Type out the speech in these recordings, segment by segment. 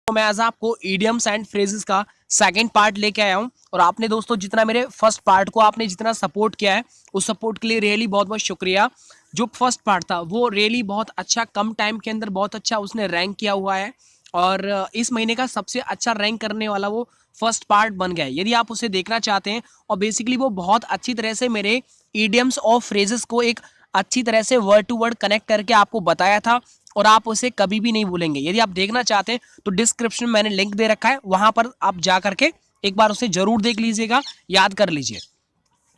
तो मैं आज आपको इडियम्स एंड फ्रेजेस का सेकंड पार्ट लेके आया हूं और आपने दोस्तों जितना मेरे फर्स्ट पार्ट को आपने जितना सपोर्ट किया है उस सपोर्ट के लिए रियली बहुत बहुत शुक्रिया। जो फर्स्ट पार्ट था वो रियली बहुत अच्छा, कम टाइम के अंदर बहुत अच्छा उसने रैंक किया हुआ है और इस महीने का सबसे अच्छा रैंक करने वाला वो फर्स्ट पार्ट बन गया है। यदि आप उसे देखना चाहते हैं और बेसिकली वो बहुत अच्छी तरह से मेरे इडियम्स और फ्रेजेस को एक अच्छी तरह से वर्ड टू वर्ड कनेक्ट करके आपको बताया था और आप उसे कभी भी नहीं भूलेंगे। यदि आप देखना चाहते हैं तो डिस्क्रिप्शन में मैंने लिंक दे रखा है, वहां पर आप जा करके एक बार उसे जरूर देख लीजिएगा, याद कर लीजिए।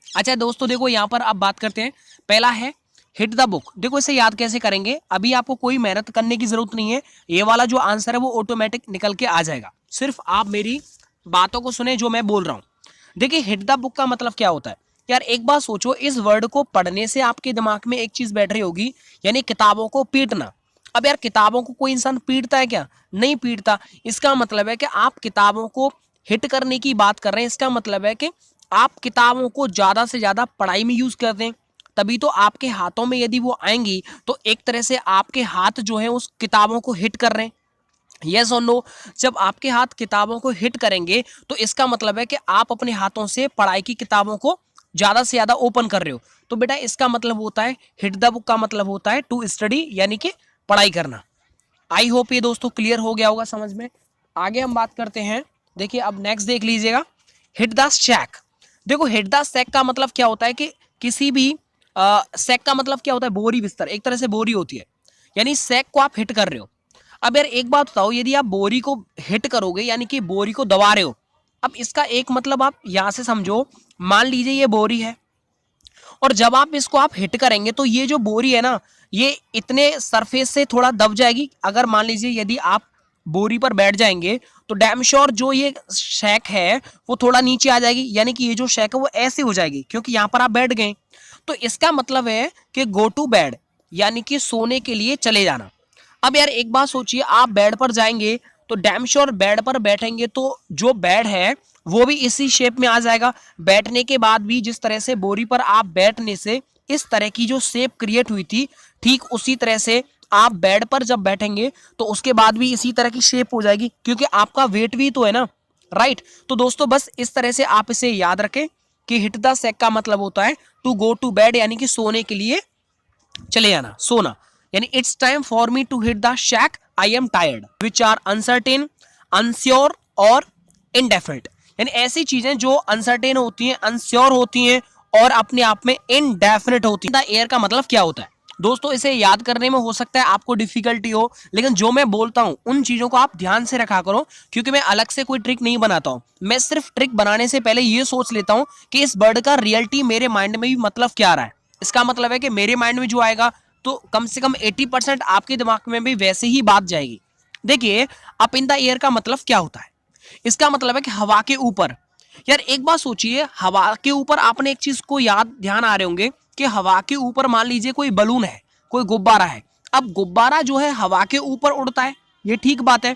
अच्छा दोस्तों देखो यहाँ पर आप बात करते हैं, पहला है हिट द बुक। देखो इसे याद कैसे करेंगे, अभी आपको कोई मेहनत करने की जरूरत नहीं है, ये वाला जो आंसर है वो ऑटोमेटिक निकल के आ जाएगा, सिर्फ आप मेरी बातों को सुने जो मैं बोल रहा हूँ। देखिए हिट द बुक का मतलब क्या होता है यार, एक बार सोचो, इस वर्ड को पढ़ने से आपके दिमाग में एक चीज बैठ रही होगी, यानी किताबों को पीटना। अब यार किताबों को कोई इंसान पीटता है क्या? नहीं पीटता। इसका मतलब है कि आप किताबों को हिट करने की बात कर रहे हैं, इसका मतलब है कि आप किताबों को ज्यादा से ज्यादा पढ़ाई में यूज करते हैं, तभी तो आपके हाथों में यदि वो आएंगी तो एक तरह से आपके हाथ जो है उस किताबों को हिट कर रहे हैं। यस और नो? जब आपके हाथ किताबों को हिट करेंगे तो इसका मतलब है कि आप अपने हाथों से पढ़ाई की किताबों को ज्यादा से ज्यादा ओपन कर रहे हो। तो बेटा इसका मतलब होता है, हिट द बुक का मतलब होता है टू स्टडी, यानी कि पढ़ाई करना। आई होप ये दोस्तों क्लियर हो गया होगा समझ में। आगे हम बात करते हैं, देखिए अब नेक्स्ट देख लीजिएगा, हिट द शैक। देखो हिट द शैक का मतलब क्या होता है कि किसी भी शैक का मतलब क्या होता है, बोरी बिस्तर, एक तरह से बोरी होती है, यानी शैक को आप हिट कर रहे हो। अब यार एक बात बताओ, यदि आप बोरी को हिट करोगे यानी कि बोरी को दबा रहे हो, अब इसका एक मतलब आप यहां से समझो, मान लीजिए ये बोरी है और जब आप इसको आप हिट करेंगे तो ये जो बोरी है ना, ये इतने सरफेस से थोड़ा दब जाएगी। अगर मान लीजिए यदि आप बोरी पर बैठ जाएंगे तो डैम श्योर जो ये शैक है वो थोड़ा नीचे आ जाएगी, यानी कि ये जो शैक है वो ऐसे हो जाएगी क्योंकि यहां पर आप बैठ गए। तो इसका मतलब है कि गो टू बेड, यानी कि सोने के लिए चले जाना। अब यार एक बात सोचिए, आप बेड पर जाएंगे तो डैम श्योर बेड पर बैठेंगे तो जो बेड है वो भी इसी शेप में आ जाएगा। बैठने के बाद भी जिस तरह से बोरी पर आप बैठने से इस तरह की जो शेप क्रिएट हुई थी, ठीक उसी तरह से आप बेड पर जब बैठेंगे तो उसके बाद भी इसी तरह की शेप हो जाएगी, क्योंकि आपका वेट भी तो है ना, राइट। तो दोस्तों बस इस तरह से आप इसे याद रखें कि हिट द सेक का मतलब होता है टू गो टू बेड, यानी कि सोने के लिए चले जाना, सोना। यानी it's time for me to hit the sack, I am tired, which are uncertain, unsure और इनडेफिनिट। यानी ऐसी चीजें जो अनसर्टेन होती हैं, अनश्योर होती हैं और अपने आप में इनडेफिनिट होती हैं। द एयर का मतलब क्या होता है दोस्तों, इसे याद करने में हो सकता है आपको डिफिकल्टी हो, लेकिन जो मैं बोलता हूं उन चीजों को आप ध्यान से रखा करो, क्योंकि मैं अलग से कोई ट्रिक नहीं बनाता हूं। मैं सिर्फ ट्रिक बनाने से पहले ये सोच लेता हूं कि इस वर्ड का रियलिटी मेरे माइंड में भी मतलब क्या आ रहा है। इसका मतलब है कि मेरे माइंड में जो आएगा तो कम से कम 80% आपके दिमाग में भी वैसे ही बात जाएगी। देखिए अप इन द एयर का मतलब क्या होता है, इसका मतलब है कि हवा के ऊपर। यार एक बात सोचिए, हवा के ऊपर आपने एक चीज को याद ध्यान आ रहे होंगे कि हवा के ऊपर मान लीजिए कोई बलून है, कोई गुब्बारा है। अब गुब्बारा जो है हवा के ऊपर उड़ता है, ये ठीक बात है।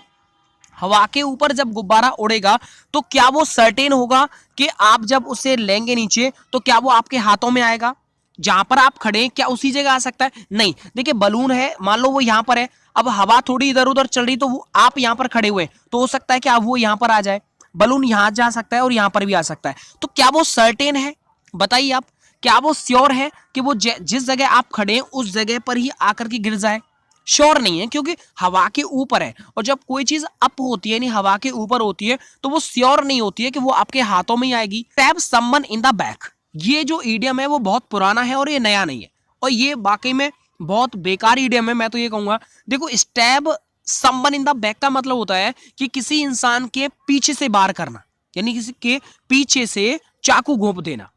हवा के ऊपर जब गुब्बारा उड़ेगा तो क्या वो सर्टेन होगा कि आप जब उसे लेंगे नीचे तो क्या वो आपके हाथों में आएगा? जहां पर आप खड़े हैं क्या उसी जगह आ सकता है? नहीं। देखिए बलून है, मान लो वो यहां पर है, अब हवा थोड़ी इधर उधर चल रही तो वो आप यहां पर खड़े हुए तो हो सकता है कि आप वो यहां पर आ जाए। बलून यहां जा सकता है और यहां पर भी आ सकता है। तो क्या वो सर्टेन है? बताइए आप, क्या वो श्योर है कि वो जिस जगह आप खड़े हैं उस जगह पर ही आकर के गिर जाए? श्योर नहीं है, क्योंकि हवा के ऊपर है। और जब कोई चीज अप होती है, यानी हवा के ऊपर होती है, तो वो श्योर नहीं होती है कि वो आपके हाथों में ही आएगी। Stab someone in the back, ये जो ईडियम है वो बहुत पुराना है और ये नया नहीं है, और ये वाकई में बहुत बेकार ईडियम है, मैं तो ये कहूंगा। देखो stab someone in the back का मतलब होता है कि किसी इंसान के पीछे से वार करना, यानी किसी के पीछे से चाकू घोंप देना।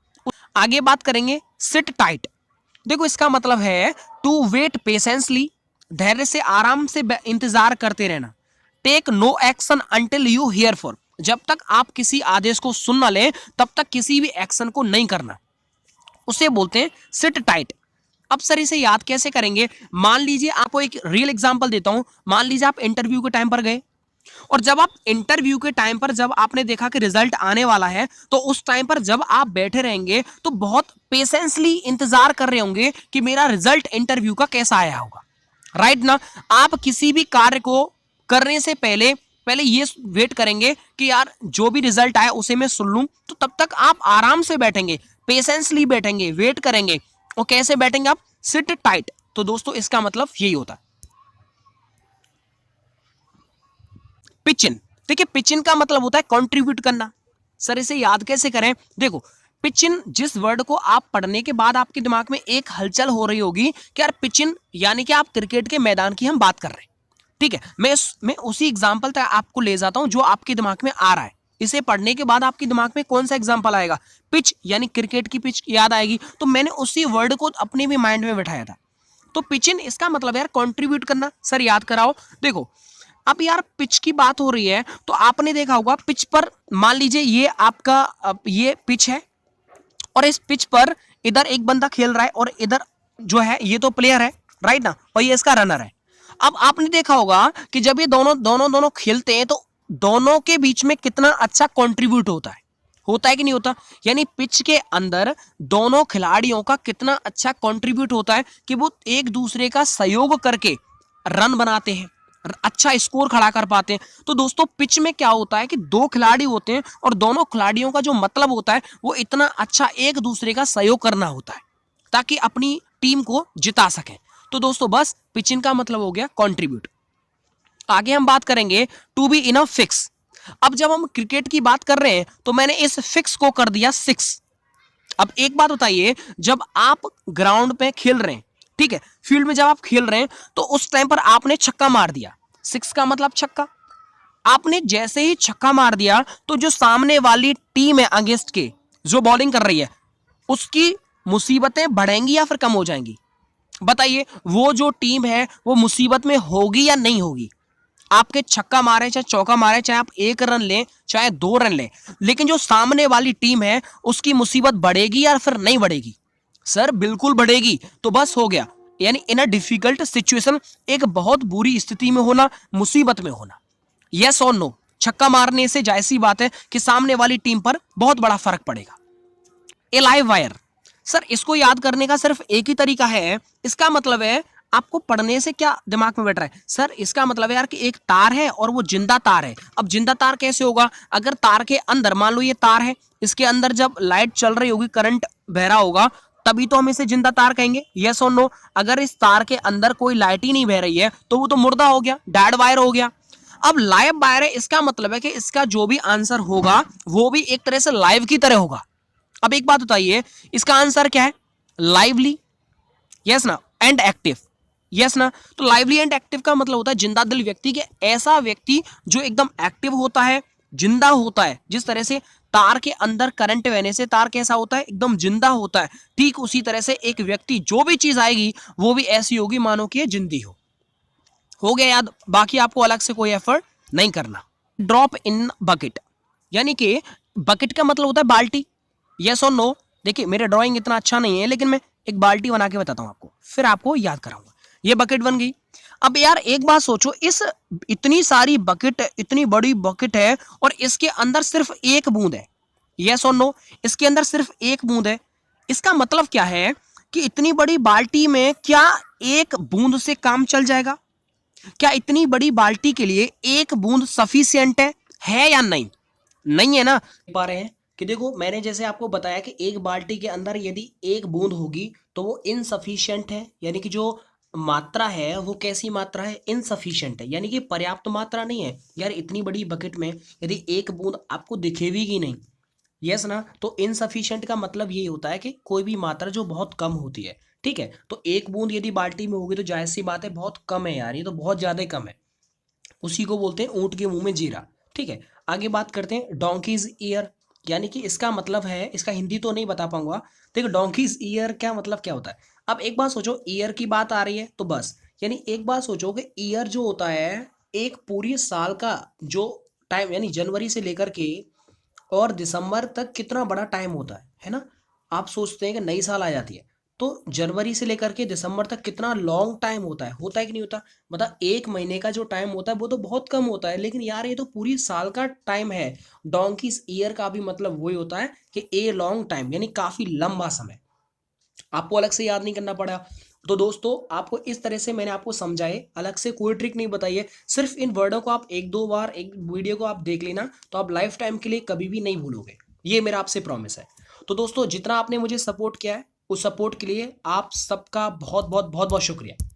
आगे बात करेंगे सिट टाइट। देखो इसका मतलब है टू वेट पेशेंसली, धैर्य से आराम से इंतजार करते रहना। Take no action until you hear for, जब तक आप किसी आदेश को सुन न लें तब तक किसी भी एक्शन को नहीं करना, उसे बोलते हैं सिट टाइट। अब सर इसे याद कैसे करेंगे? मान लीजिए आपको एक रियल एग्जांपल देता हूं। मान लीजिए आप इंटरव्यू के टाइम पर गए और जब आप इंटरव्यू के टाइम पर जब आपने देखा कि रिजल्ट आने वाला है, तो उस टाइम पर जब आप बैठे रहेंगे तो बहुत पेशेंसली इंतजार कर रहे होंगे कि मेरा रिजल्ट इंटरव्यू का कैसा आया होगा, राइट ना? आप किसी भी कार्य को करने से पहले पहले ये वेट करेंगे कि यार जो भी रिजल्ट आए उसे मैं सुन लूं, तो तब तक आप आराम से बैठेंगे, पेशेंसली बैठेंगे, वेट करेंगे। और कैसे बैठेंगे आप? Seat tight. तो दोस्तों इसका मतलब यही होता है। पिच इन, देखिए पिच इन का मतलब होता है कंट्रीब्यूट करना। सर इसे याद कैसे करें? देखो पिच इन जिस वर्ड को आप पढ़ने के बाद आपके दिमाग में एक हलचल हो रही होगी कि यार पिच इन यानी कि आप क्रिकेट के मैदान की हम बात कर रहे हैं, ठीक है। मैं उसी एग्जाम्पल तक आपको ले जाता हूं जो आपके दिमाग में आ रहा है। इसे पढ़ने के बाद आपके दिमाग में कौन सा एग्जाम्पल आएगा? पिच यानी क्रिकेट की पिच याद आएगी। तो मैंने उसी वर्ड को अपने भी माइंड में बैठाया था। तो पिच इन इसका मतलब यार कंट्रीब्यूट करना। सर याद कराओ। देखो अब यार पिच की बात हो रही है तो आपने देखा होगा पिच पर, मान लीजिए ये आपका ये पिच है और इस पिच पर इधर एक बंदा खेल रहा है और इधर जो है ये तो प्लेयर है, राइट ना, और ये इसका रनर है। अब आपने देखा होगा कि जब ये दोनों दोनों दोनों खेलते हैं तो दोनों के बीच में कितना अच्छा कंट्रीब्यूट होता है कि नहीं होता? यानी पिच के अंदर दोनों खिलाड़ियों का कितना अच्छा कंट्रीब्यूट होता है कि वो एक दूसरे का सहयोग करके रन बनाते हैं, अच्छा स्कोर खड़ा कर पाते हैं। तो दोस्तों पिच में क्या होता है कि दो खिलाड़ी होते हैं और दोनों खिलाड़ियों का जो मतलब होता है वो इतना अच्छा एक दूसरे का सहयोग करना होता है ताकि अपनी टीम को जिता सकें। तो दोस्तों बस पिच इन का मतलब हो गया कंट्रीब्यूट। आगे हम बात करेंगे to be in a fix. अब जब हम क्रिकेट की बात कर रहे हैं तो मैंने इस फिक्स को कर दिया सिक्स। अब एक बात बताइए, जब आप ग्राउंड पे खेल रहे हैं, ठीक है, फील्ड में जब आप खेल रहे हैं तो उस टाइम पर आपने छक्का मार दिया, सिक्स का मतलब छक्का। आपने जैसे ही छक्का मार दिया तो जो सामने वाली टीम है अगेंस्ट के, जो बॉलिंग कर रही है, उसकी मुसीबतें बढ़ेंगी या फिर कम हो जाएंगी? बताइए, वो जो टीम है वो मुसीबत में होगी या नहीं होगी? आपके छक्का मारे चाहे चौका मारे, चाहे आप एक रन लें चाहे दो रन लें, लेकिन जो सामने वाली टीम है उसकी मुसीबत बढ़ेगी या फिर नहीं बढ़ेगी? सर बिल्कुल बढ़ेगी। तो बस हो गया, यानी इन अ डिफिकल्ट सिचुएशन, एक बहुत बुरी स्थिति में होना, मुसीबत में होना। यस और नो, छक्का मारने से जाहिर सी बात है कि सामने वाली टीम पर बहुत बड़ा फर्क पड़ेगा। ए लाइव वायर, सर इसको याद करने का सिर्फ एक ही तरीका है। इसका मतलब है, आपको पढ़ने से क्या दिमाग में बैठ रहा है? सर इसका मतलब है यार कि एक तार है और वो जिंदा तार है। अब जिंदा तार कैसे होगा? अगर तार के अंदर, मान लो ये तार है, इसके अंदर जब लाइट चल रही होगी, करंट बह रहा होगा, तभी तो हम इसे जिंदा तार कहेंगे। यस और नो? अगर इस तार के अंदर कोई लाइट ही नहीं बह रही है तो वो तो मुर्दा हो गया, डेड वायर हो गया। अब लाइव वायर है, इसका मतलब है कि इसका जो भी आंसर होगा वो भी एक तरह से लाइव की तरह होगा। अब एक बात बताइए, इसका आंसर क्या है? लाइवली, यस ना, एंड एक्टिव, यस ना। तो लाइवली एंड एक्टिव का मतलब होता है जिंदा दिल व्यक्ति के, ऐसा व्यक्ति जो एकदम एक्टिव होता है, जिंदा होता है। जिस तरह से तार के अंदर करंट बहने से तार कैसा होता है? एकदम जिंदा होता है। ठीक उसी तरह से एक व्यक्ति, जो भी चीज आएगी वो भी ऐसी होगी मानो कि जिंदी हो गया याद। बाकी आपको अलग से कोई एफर्ट नहीं करना। ड्रॉप इन बकेट, यानी कि बकेट का मतलब होता है बाल्टी। यस और नो? देखिए मेरे ड्राइंग इतना अच्छा नहीं है लेकिन मैं एक बाल्टी बना के बताता हूं आपको, फिर आपको याद कराऊंगा। ये बकेट बन गई। अब यार एक बात सोचो, इस इतनी सारी बकेट, इतनी बड़ी बकेट है और इसके अंदर सिर्फ एक बूंद है। यस और नो? इसके अंदर सिर्फ एक बूंद है। इसका मतलब क्या है कि इतनी बड़ी बाल्टी में क्या एक बूंद से काम चल जाएगा? क्या इतनी बड़ी बाल्टी के लिए एक बूंद सफिशिएंट है या नहीं? नहीं है ना। पा रहे हैं कि देखो मैंने जैसे आपको बताया कि एक बाल्टी के अंदर यदि एक बूंद होगी तो वो इनसफिशिएंट है, यानी कि जो मात्रा है वो कैसी मात्रा है? इनसफिशिएंट है, यानी कि पर्याप्त मात्रा नहीं है। यार इतनी बड़ी बकेट में यदि एक बूंद आपको दिखेगी ही नहीं, यस ना, तो इनसफिशिएंट का मतलब यही होता है कि कोई भी मात्रा जो बहुत कम होती है। ठीक है, तो एक बूंद यदि बाल्टी में होगी तो जाहिर सी बात है बहुत कम है यार, ये तो बहुत ज्यादा कम है। उसी को बोलते हैं ऊंट के मुंह में जीरा। ठीक है, आगे बात करते हैं डोंकीज ईयर, यानी कि इसका मतलब है, इसका हिंदी तो नहीं बता पाऊंगा। देखो डोंकीज ईयर क्या मतलब क्या होता है? अब एक बात सोचो, ईयर की बात आ रही है तो बस, यानी एक बात सोचो कि ईयर जो होता है एक पूरी साल का जो टाइम, यानी जनवरी से लेकर के और दिसंबर तक कितना बड़ा टाइम होता है ना। आप सोचते हैं कि नई साल आ जाती है तो जनवरी से लेकर के दिसंबर तक कितना लॉन्ग टाइम होता है कि नहीं होता? मतलब एक महीने का जो टाइम होता है वो तो बहुत कम होता है, लेकिन यार ये तो पूरी साल का टाइम है। डोंकीज ईयर का भी मतलब वही होता है कि ए लॉन्ग टाइम, यानी काफी लंबा समय। आपको अलग से याद नहीं करना पड़ा। तो दोस्तों आपको इस तरह से मैंने आपको समझाए, अलग से कोई ट्रिक नहीं बताई है, सिर्फ इन वर्डों को आप एक दो बार एक वीडियो को आप देख लेना तो आप लाइफ टाइम के लिए कभी भी नहीं भूलोगे, ये मेरा आपसे प्रॉमिस है। तो दोस्तों जितना आपने मुझे सपोर्ट किया है उस सपोर्ट के लिए आप सबका बहुत बहुत बहुत बहुत शुक्रिया।